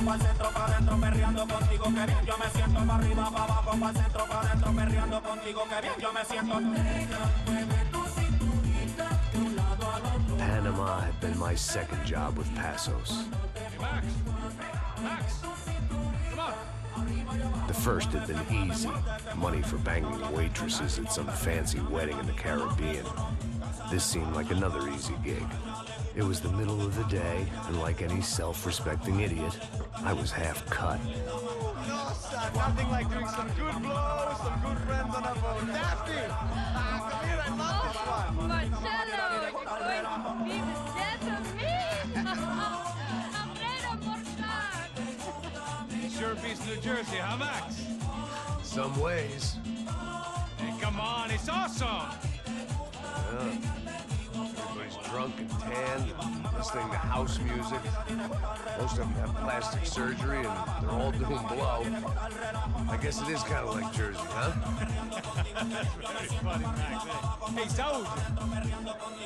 abajo, pa'l centro, pa' adentro, perreando contigo, que bien yo me siento. Pa' arriba, pa' abajo, pa'l centro, pa' adentro, perreando contigo, que bien yo me siento. Panama had been my second job with Passos. Hey, Max! Max! Come on! The first had been easy. Money for banging waitresses at some fancy wedding in the Caribbean. This seemed like another easy gig. It was the middle of the day, and like any self-respecting idiot, I was half cut. No, son, nothing like doing some good blows, some good friends on a boat. Daphne! Come here, I love this one. Marcello, you're going to be the death of me? Alfredo Morgan. Sure beats New Jersey, huh, Max? Some ways. Hey, come on, it's awesome! Everybody's drunk and tanned, listening to house music. Most of them have plastic surgery, and they're all doing blow. I guess it is kind of like Jersey, huh? That's very funny, Max. Hey, Saúl!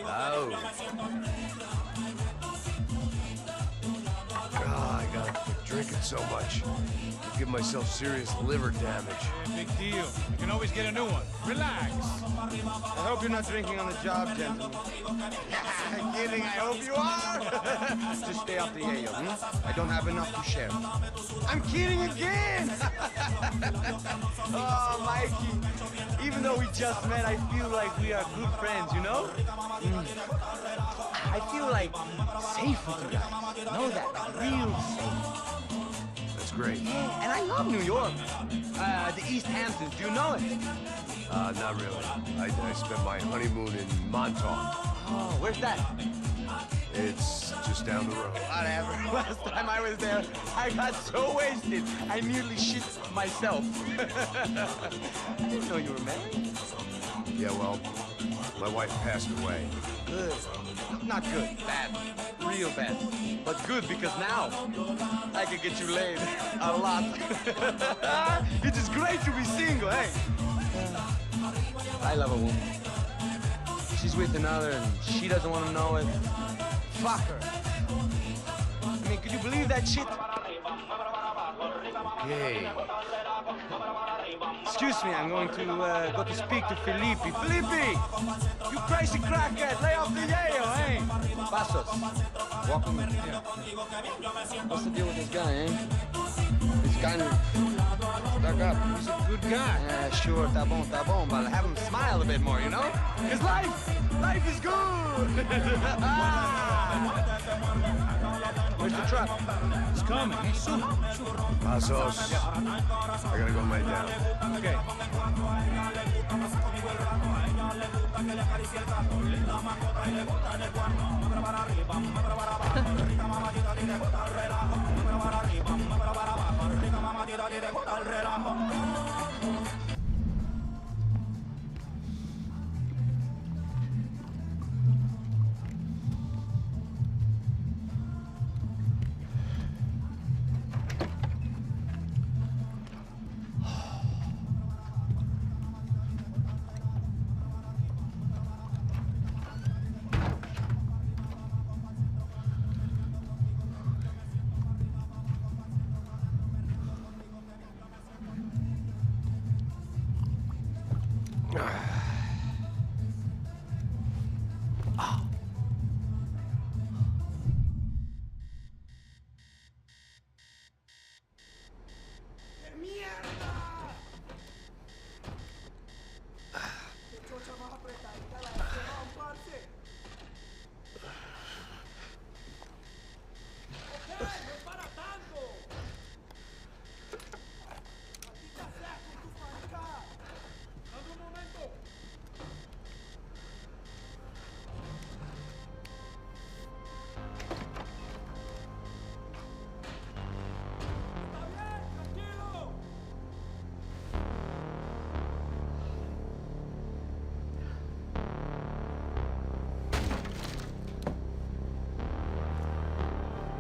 Oh. God, I gotta quit drinking so much. I give myself serious liver damage. Big deal. You can always get a new one. Relax. I hope you're not drinking on the job, gentlemen. Kidding, I hope you are. Just stay off the yayo, I don't have enough to share. I'm kidding again! Oh, Mikey. Even though we just met, I feel like we are good friends, you know? I feel like safe with you guys. Know that, like real safe. That's great. Yeah, and I love New York. The East Hamptons, do you know it? Not really. I spent my honeymoon in Montauk. Oh, where's that? It's just down the road. Whatever. Last time I was there, I got so wasted, I nearly shit myself. I didn't know you were married. Yeah, well, my wife passed away. Good. Not good. Bad. Real bad. But good because now I can get you laid a lot. It is great to be single, hey? I love a woman. She's with another and she doesn't want to know it. Fuck her. I mean, could you believe that shit? Hey. Excuse me, I'm going to go to speak to Felipe. Felipe! You crazy crackhead, lay off the yayo, eh? Passos, walk with me. Yeah. What's the deal with this guy, eh? He's kind of stuck up. He's a good guy. Yeah, sure, tá bom, but have him smile a bit more, you know? Because life is good! Where's the truck? It's coming. Hey, soon. Passos. I gotta go lay down. Okay.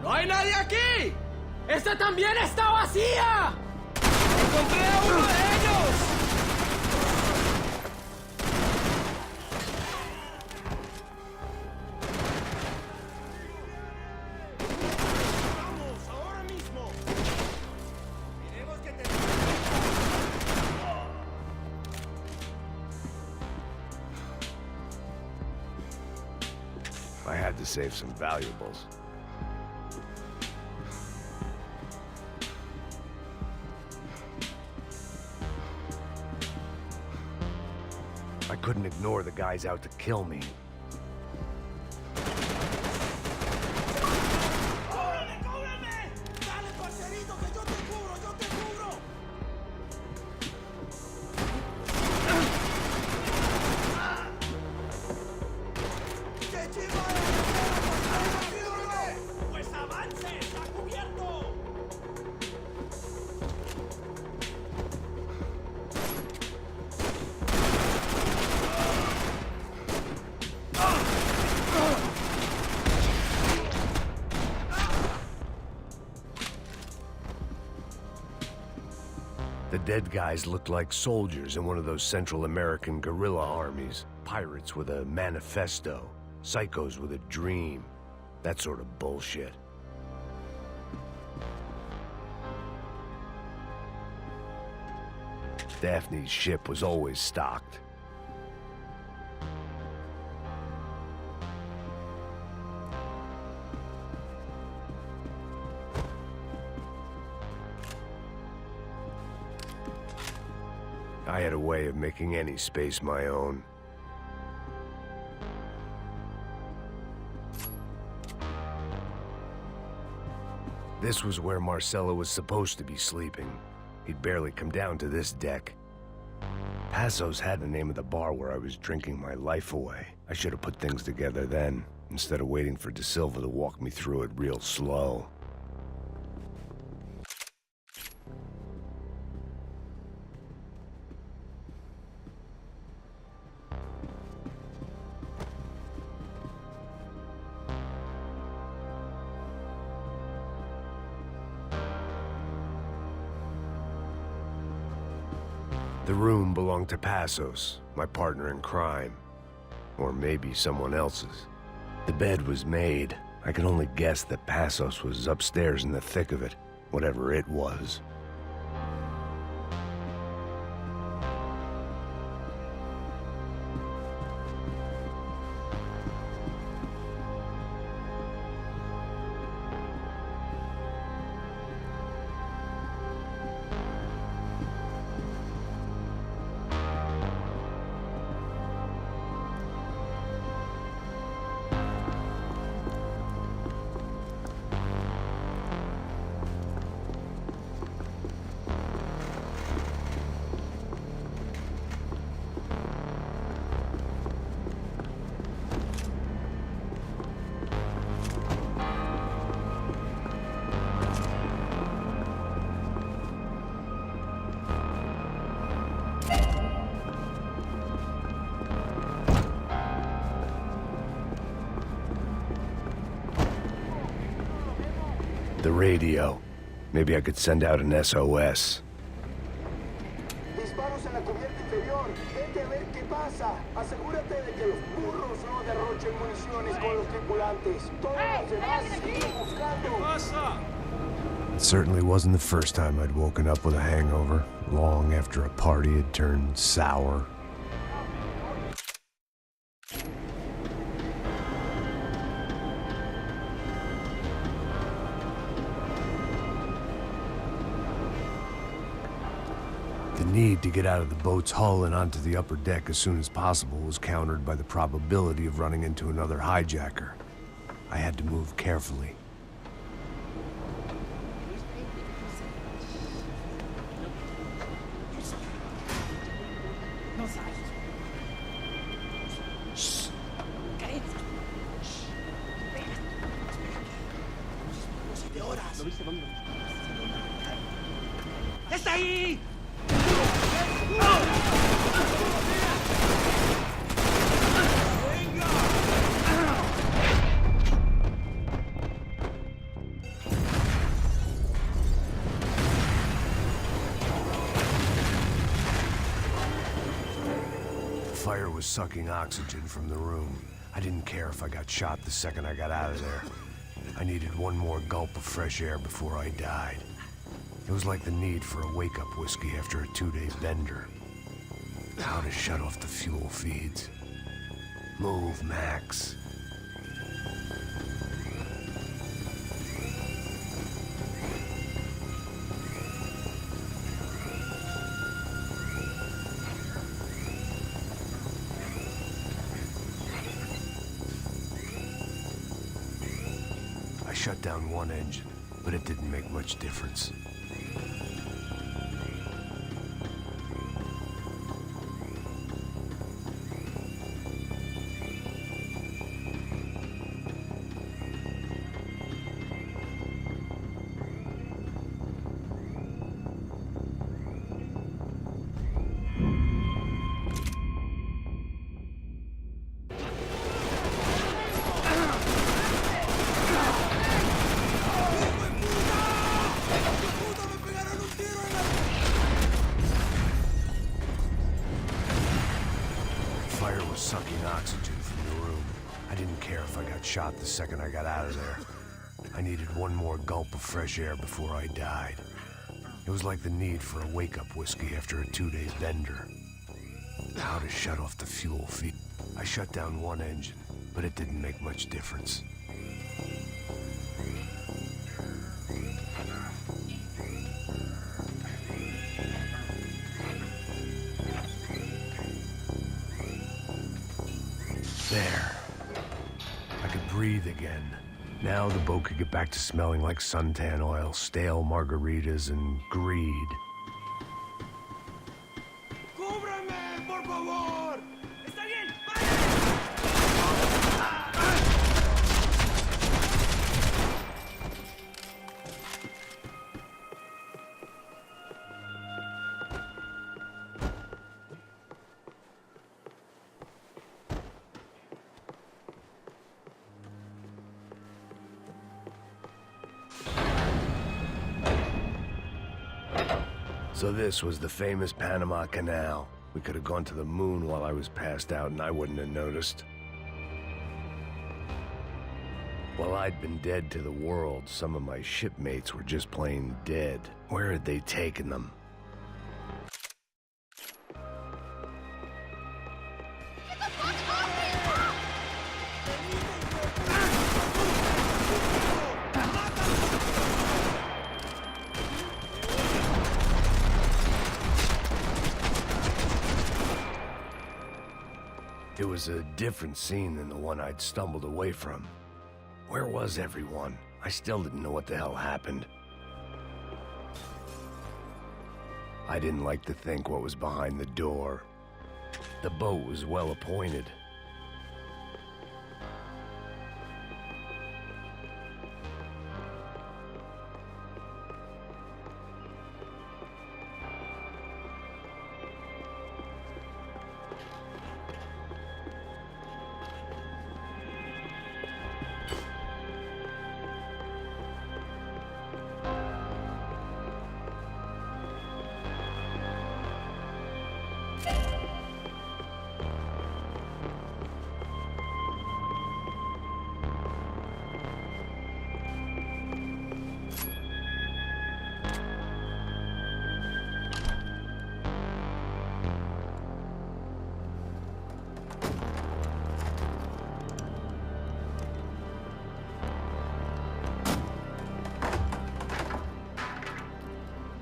¡No hay nadie aquí! ¡Esta también está vacía! ¡Encontré a uno de ellos! ¡Vamos, ahora mismo! had to save some valuables. I couldn't ignore the guys out to kill me. The dead guys looked like soldiers in one of those Central American guerrilla armies. Pirates with a manifesto, psychos with a dream, that sort of bullshit. Daphne's ship was always stocked. I had a way of making any space my own. This was where Marcelo was supposed to be sleeping. He'd barely come down to this deck. Passos had the name of the bar where I was drinking my life away. I should have put things together then, instead of waiting for De Silva to walk me through it real slow. The room belonged to Passos, my partner in crime. Or maybe someone else's. The bed was made. I could only guess that Passos was upstairs in the thick of it, whatever it was. The radio. Maybe I could send out an SOS. Disparos en la cubierta inferior. Vete a ver qué pasa. Asegúrate de que los burros no derrochen municiones con los tripulantes. Todos los demás siguen buscando. It certainly wasn't the first time I'd woken up with a hangover, long after a party had turned sour. The need to get out of the boat's hull and onto the upper deck as soon as possible was countered by the probability of running into another hijacker. I had to move carefully. ¡Está ahí! The fire was sucking oxygen from the room. I didn't care if I got shot the second I got out of there. I needed one more gulp of fresh air before I died. It was like the need for a wake-up whiskey after a 2-day bender. How to shut off the fuel feeds. Move, Max. shut down one engine, but it didn't make much difference. Fire was sucking oxygen from the room. I didn't care if I got shot the second I got out of there. I needed one more gulp of fresh air before I died. It was like the need for a wake-up whiskey after a 2-day bender. How to shut off the fuel feed. I shut down one engine, but it didn't make much difference. There. I could breathe again. Now the boat could get back to smelling like suntan oil, stale margaritas, and greed. ¡Cúbrame, por favor! ¡Está bien! So this was the famous Panama Canal. We could have gone to the moon while I was passed out and I wouldn't have noticed. While I'd been dead to the world, some of my shipmates were just plain dead. Where had they taken them? It was a different scene than the one I'd stumbled away from. Where was everyone? I still didn't know what the hell happened. I didn't like to think what was behind the door. The boat was well appointed.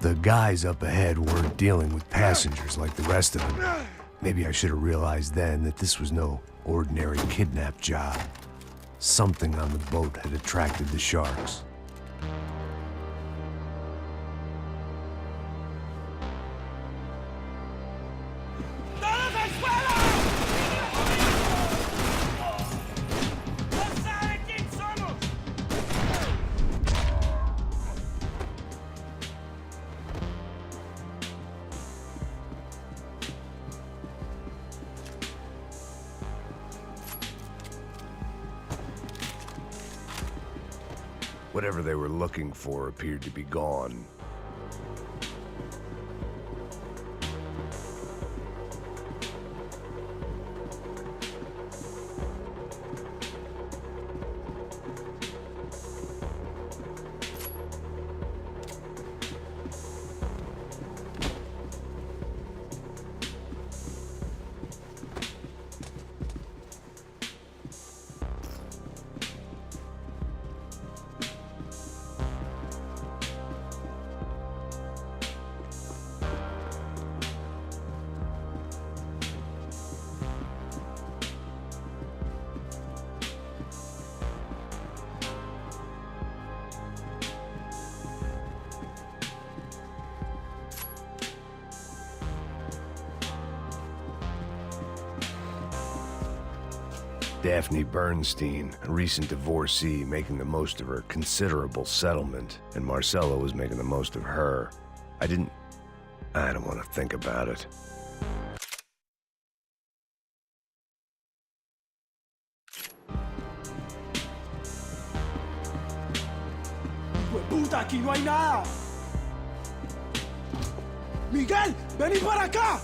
The guys up ahead weren't dealing with passengers like the rest of them. Maybe I should have realized then that this was no ordinary kidnap job. Something on the boat had attracted the sharks. ¡Todos al suelo! ¡No sabe quién somos! Whatever they were looking for appeared to be gone. Daphne Bernstein, a recent divorcee, making the most of her considerable settlement, and Marcelo was making the most of her. I don't want to think about it. ¡Puta, aquí no hay nada! ¡Miguel, vení para acá!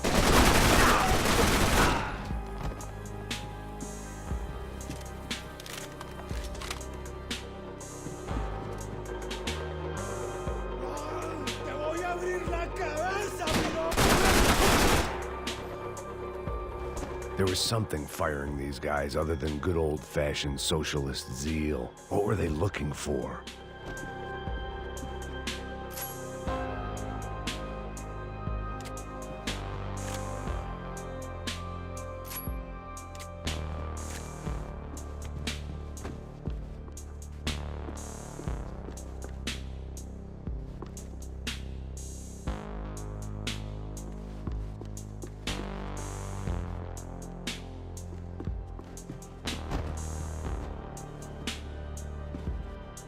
¡Te voy a abrir la cabeza, bro! There was something firing these guys other than good old-fashioned socialist zeal. What were they looking for?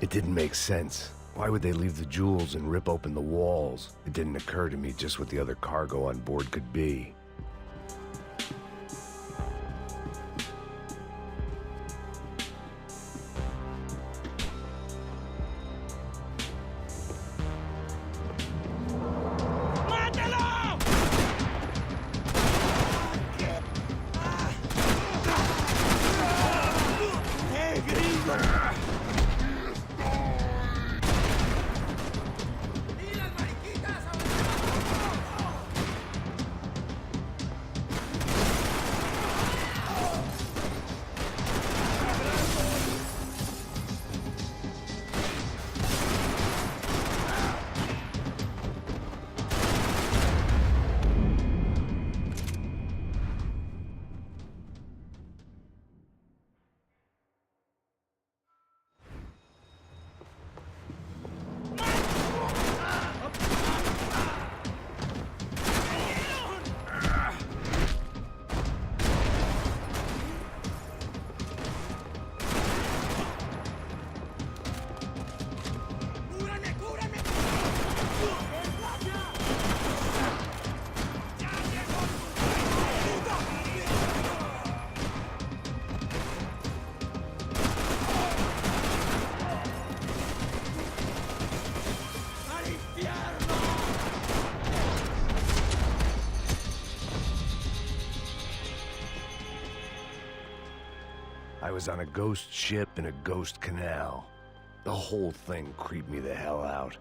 It didn't make sense. Why would they leave the jewels and rip open the walls? It didn't occur to me just what the other cargo on board could be. I was on a ghost ship in a ghost canal. The whole thing creeped me the hell out.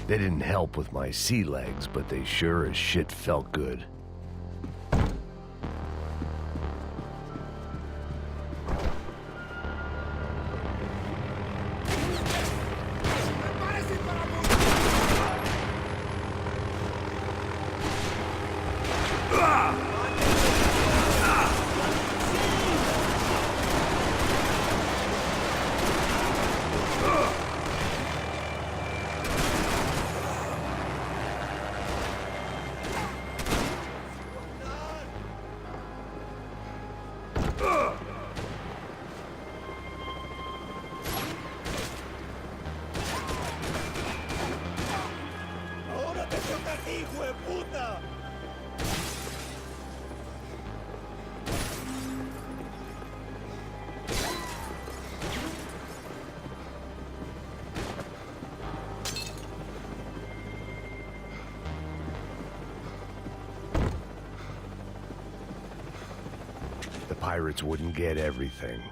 They didn't help with my sea legs, but they sure as shit felt good. ¡Hijo de puta! The pirates wouldn't get everything.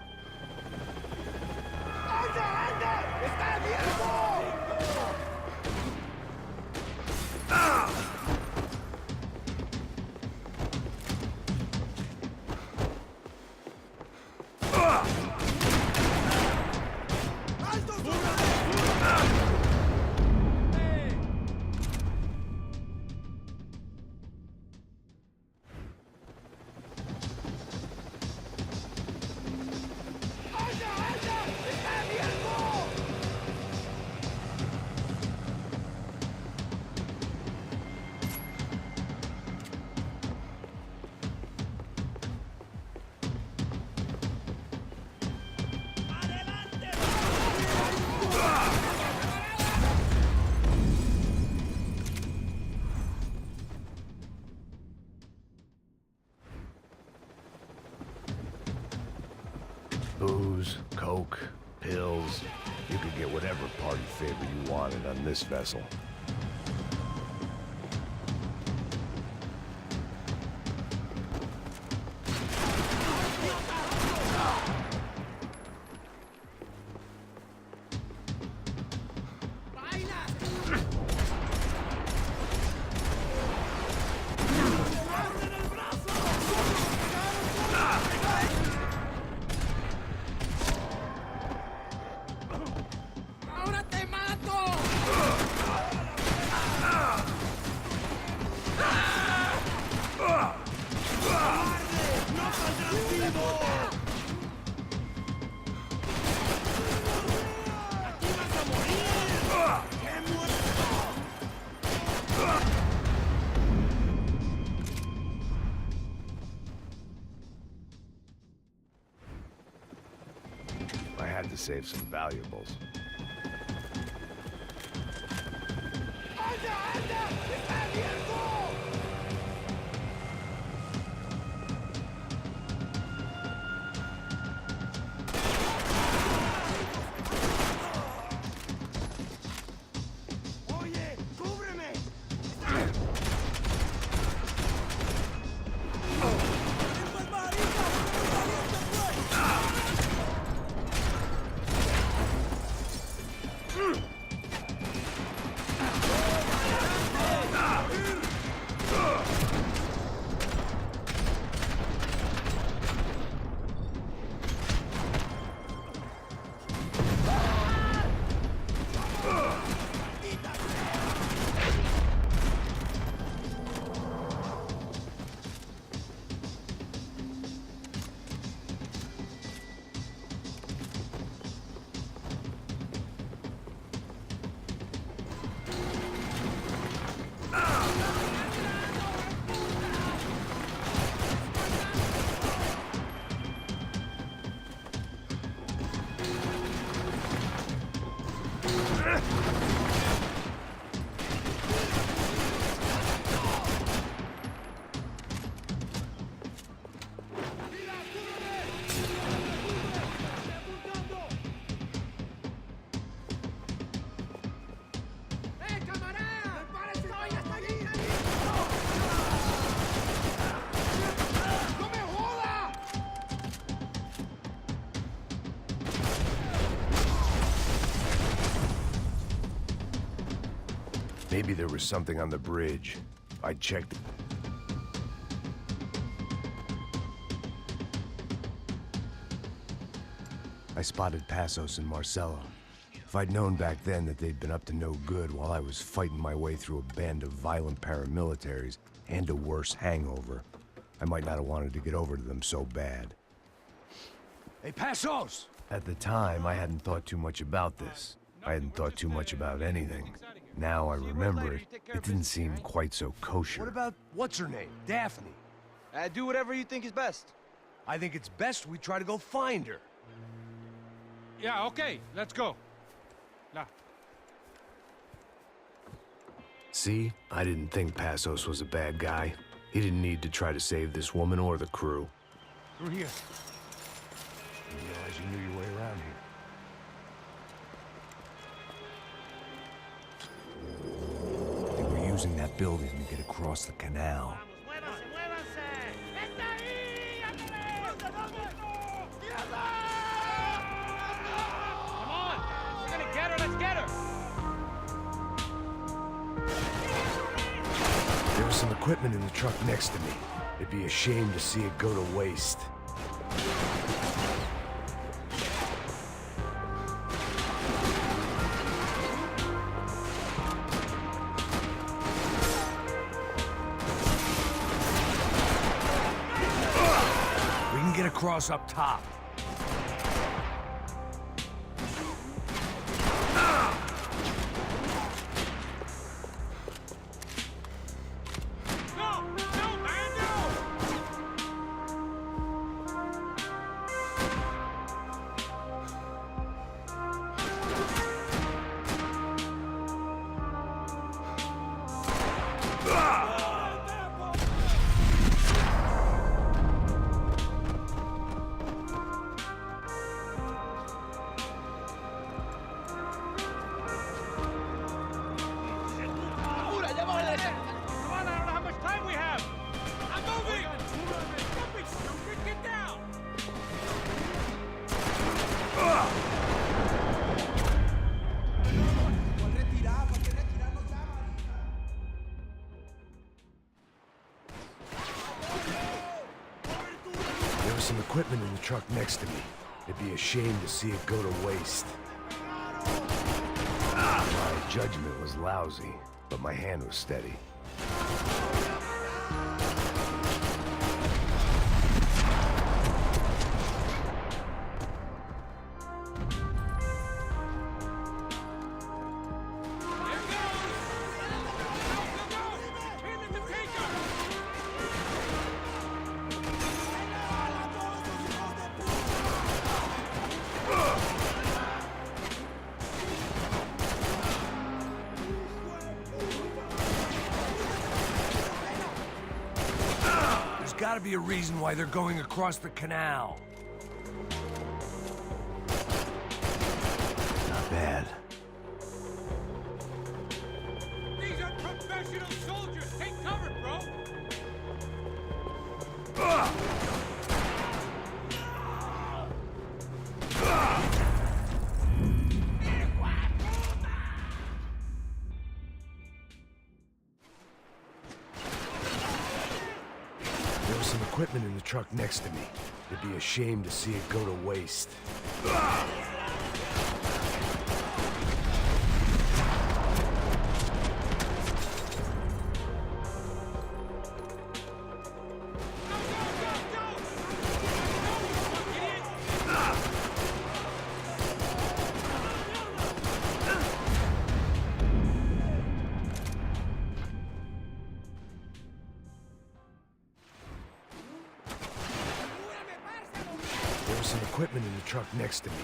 ¡Anda, anda! ¡Está abierto! Coke, pills. You could get whatever party favor you wanted on this vessel. I had to save some valuables. Maybe there was something on the bridge. I checked. I spotted Passos and Marcelo. If I'd known back then that they'd been up to no good while I was fighting my way through a band of violent paramilitaries and a worse hangover, I might not have wanted to get over to them so bad. Hey, Passos! At the time, I hadn't thought too much about this. I hadn't thought too much about anything. Now I remember it, it didn't seem quite so kosher. What about, what's her name? Daphne. Do whatever you think is best. I think it's best we try to go find her. Yeah, okay, let's go. Nah. See? I didn't think Passos was a bad guy. He didn't need to try to save this woman or the crew. Through here. Didn't realize you knew your way around here. They were using that building to get across the canal. Come on! We're gonna get her, let's get her! There was some equipment in the truck next to me. It'd be a shame to see it go to waste. We can get across up top. equipment in the truck next to me. It'd be a shame to see it go to waste. My judgment was lousy, but my hand was steady. Gotta be a reason why they're going across the canal. Not bad. These are professional soldiers! Take cover, bro! There was some equipment in the truck next to me. It'd be a shame to see it go to waste. There was some equipment in the truck next to me.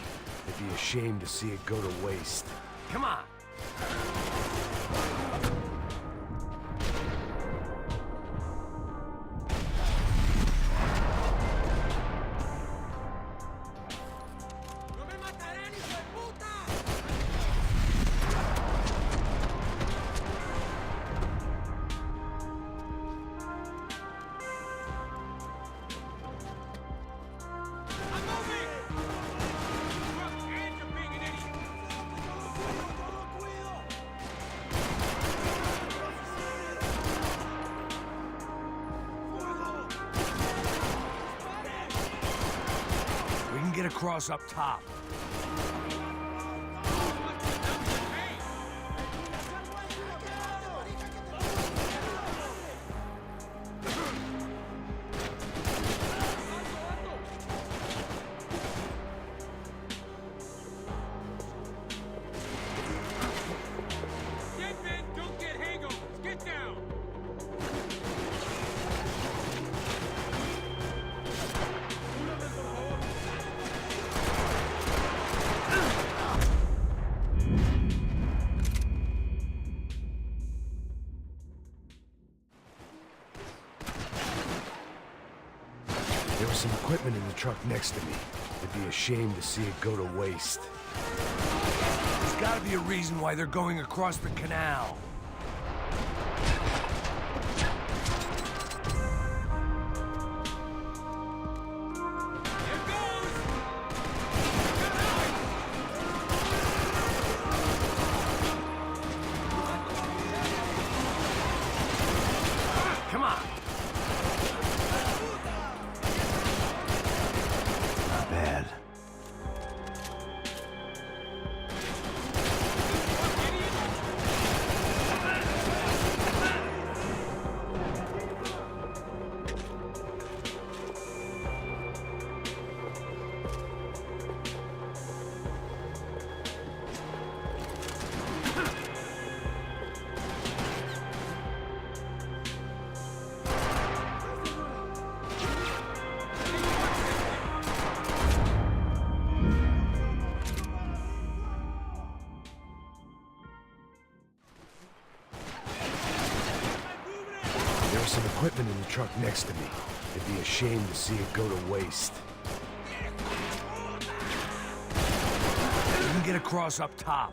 It'd be a shame to see it go to waste. Come on! We can get across up top. Dead men don't get hangovers! Get down! There was some equipment in the truck next to me. It'd be a shame to see it go to waste. There's gotta be a reason why they're going across the canal. Come on! Not bad. There was some equipment in the truck next to me. It'd be a shame to see it go to waste. We can get across up top.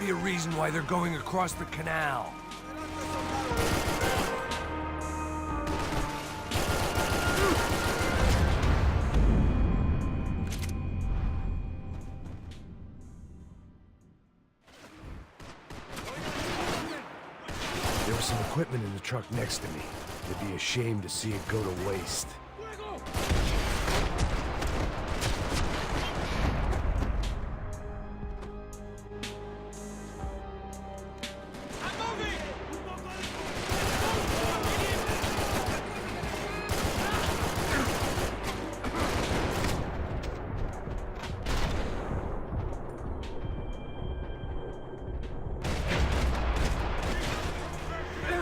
be a reason why they're going across the canal. There was some equipment in the truck next to me. It'd be a shame to see it go to waste.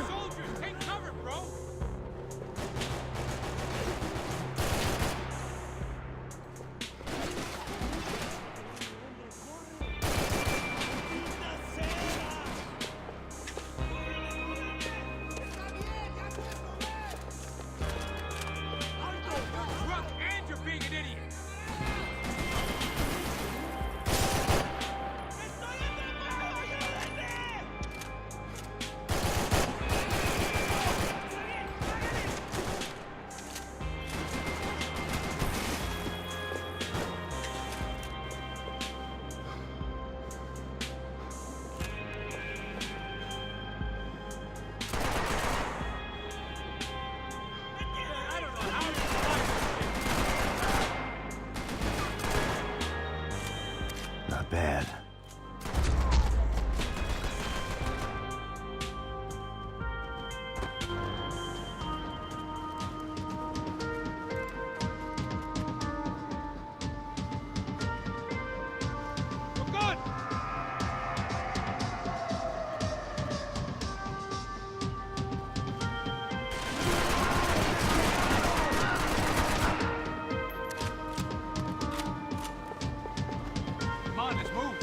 Soldiers, take cover, bro! You're drunk and you're being an idiot! Not bad. We're good! Come on, let's move!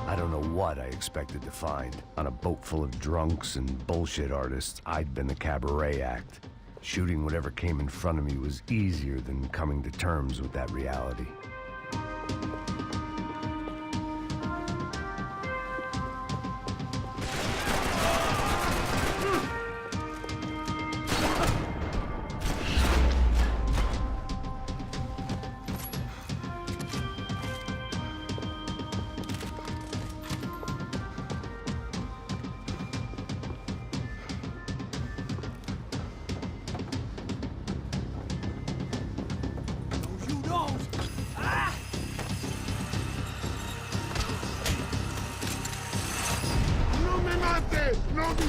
I don't know what I expected to find. On a boat full of drunks and bullshit artists, I'd been the cabaret act. Shooting whatever came in front of me was easier than coming to terms with that reality. ¡No me mates! ¡No me...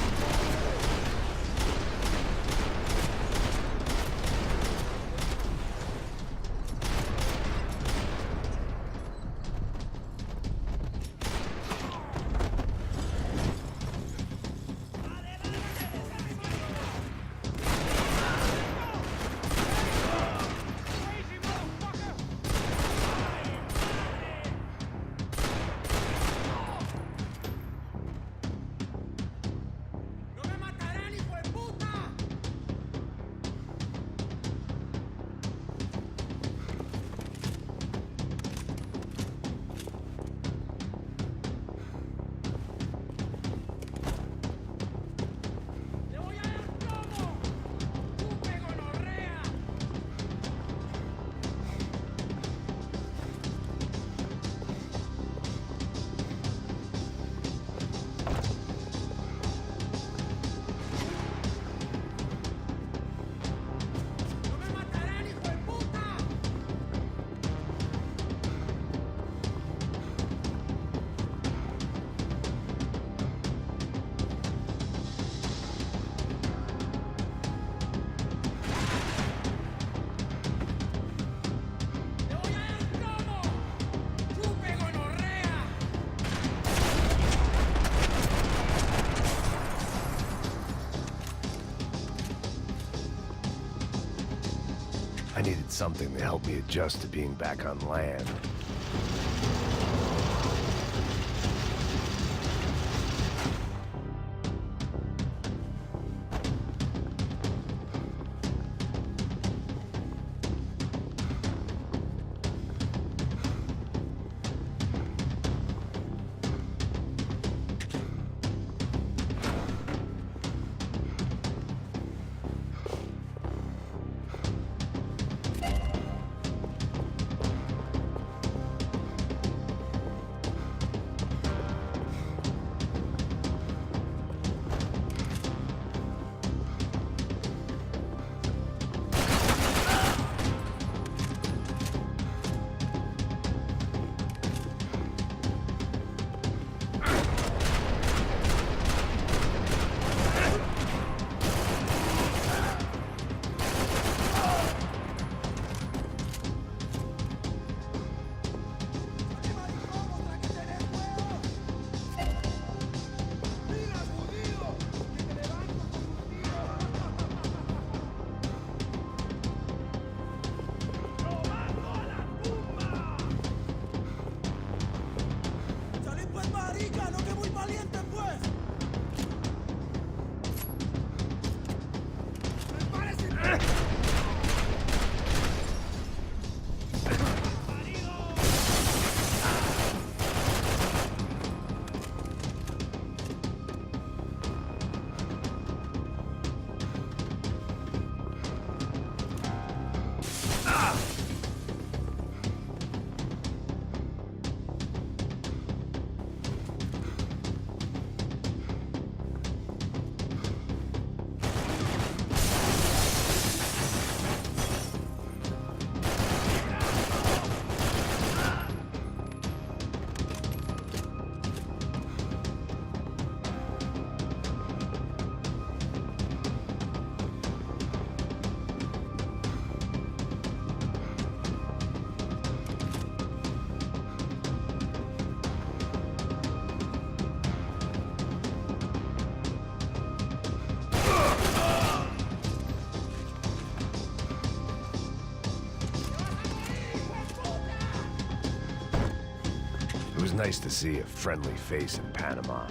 I needed something to help me adjust to being back on land. was nice to see a friendly face in Panama.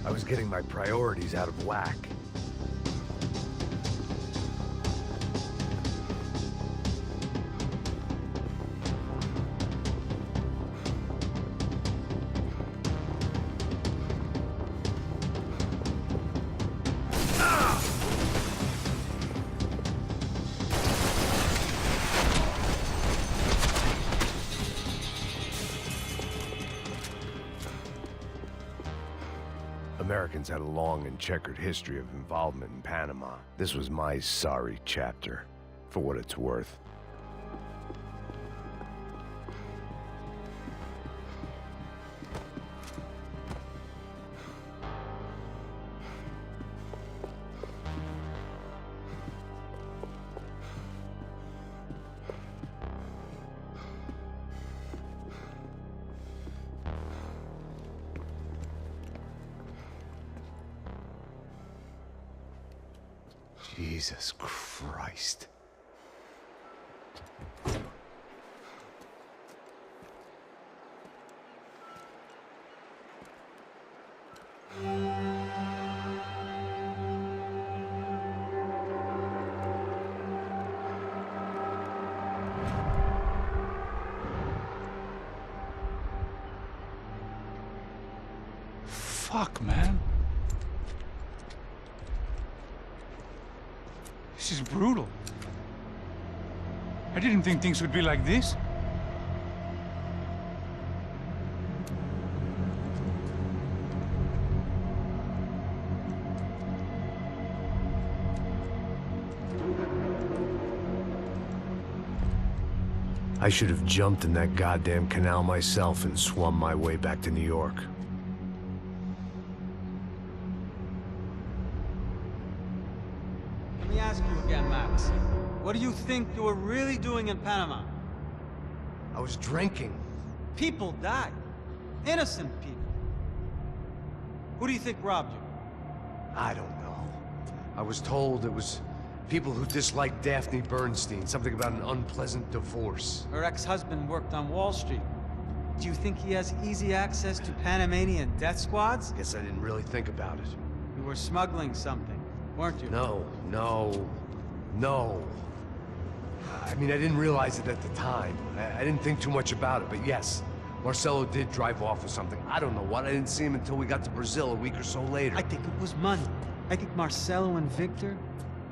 I was getting my priorities out of whack. Americans had a long and checkered history of involvement in Panama. This was my sorry chapter, for what it's worth. Jesus Christ. Fuck, man. This is brutal. I didn't think things would be like this. I should have jumped in that goddamn canal myself and swum my way back to New York. Let me ask you again, Max. What do you think you were really doing in Panama? I was drinking. People died. Innocent people. Who do you think robbed you? I don't know. I was told it was people who disliked Daphne Bernstein, something about an unpleasant divorce. Her ex-husband worked on Wall Street. Do you think he has easy access to Panamanian death squads? Guess I didn't really think about it. You were smuggling something, weren't you? No. I mean, I didn't realize it at the time. I didn't think too much about it, but yes, Marcelo did drive off with something. I don't know what. I didn't see him until we got to Brazil a week or so later. I think it was money. I think Marcelo and Victor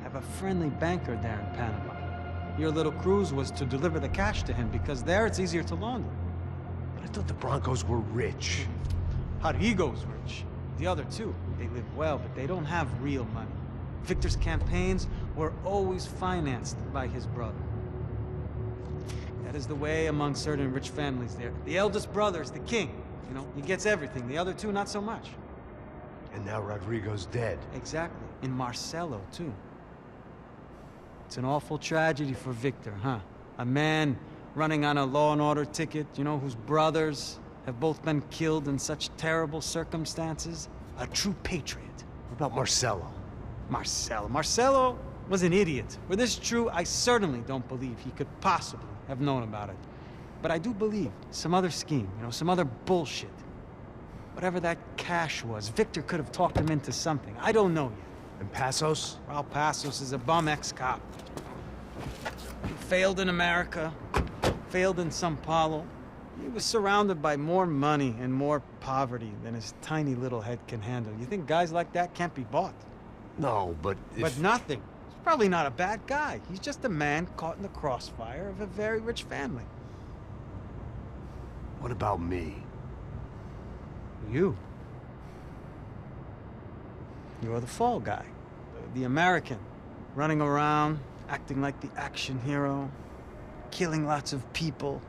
have a friendly banker there in Panama. Your little cruise was to deliver the cash to him because there it's easier to launder. But I thought the Broncos were rich. Rodrigo's rich. The other two, they live well, but they don't have real money. Victor's campaigns were always financed by his brother. That is the way among certain rich families there. The eldest brother is the king. You know, he gets everything. The other two, not so much. And now Rodrigo's dead. Exactly. And Marcelo, too. It's an awful tragedy for Victor, huh? A man running on a law and order ticket, you know, whose brothers have both been killed in such terrible circumstances. A true patriot. What about Marcelo? Marcelo was an idiot. Were this true, I certainly don't believe he could possibly have known about it. But I do believe some other scheme, you know, some other bullshit. Whatever that cash was, Victor could have talked him into something. I don't know yet. And Passos? Well, Passos is a bum ex-cop. He failed in America, failed in Sao Paulo. He was surrounded by more money and more poverty than his tiny little head can handle. You think guys like that can't be bought? No, but if... But nothing. Probably not a bad guy. He's just a man caught in the crossfire of a very rich family. What about me? You. You're the fall guy. The American. Running around, acting like the action hero. Killing lots of people.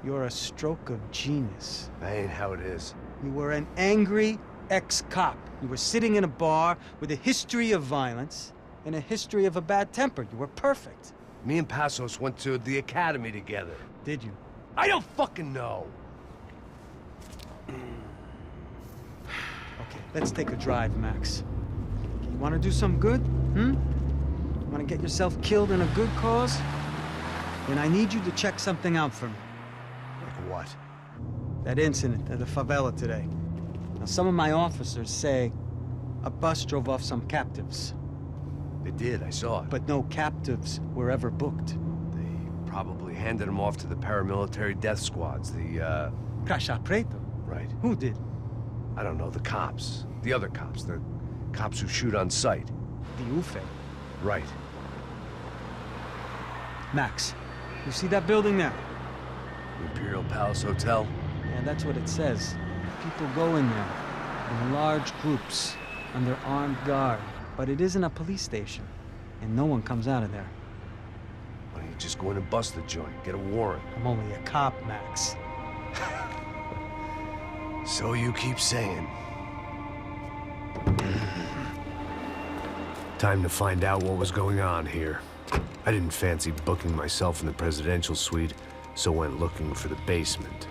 You're a stroke of genius. That ain't how it is. You were an angry ex-cop. You were sitting in a bar with a history of violence and a history of a bad temper. You were perfect. Me and Passos went to the academy together. Did you? I don't fucking know. Okay, let's take a drive, Max. You want to do some good? You want to get yourself killed in a good cause? Then I need you to check something out for me. Like what? That incident at the favela today. Now, some of my officers say a bus drove off some captives. They did, I saw it. But no captives were ever booked. They probably handed them off to the paramilitary death squads, the, Caixa Preto? Right. Who did? I don't know, the cops. The other cops. The cops who shoot on sight. The UFE. Right. Max, you see that building there? The Imperial Palace Hotel? Yeah, that's what it says. People go in there in large groups under armed guard. But it isn't a police station, and no one comes out of there. Why don't you just go in and bust the joint, get a warrant? I'm only a cop, Max. So you keep saying. Time to find out what was going on here. I didn't fancy booking myself in the presidential suite, so went looking for the basement.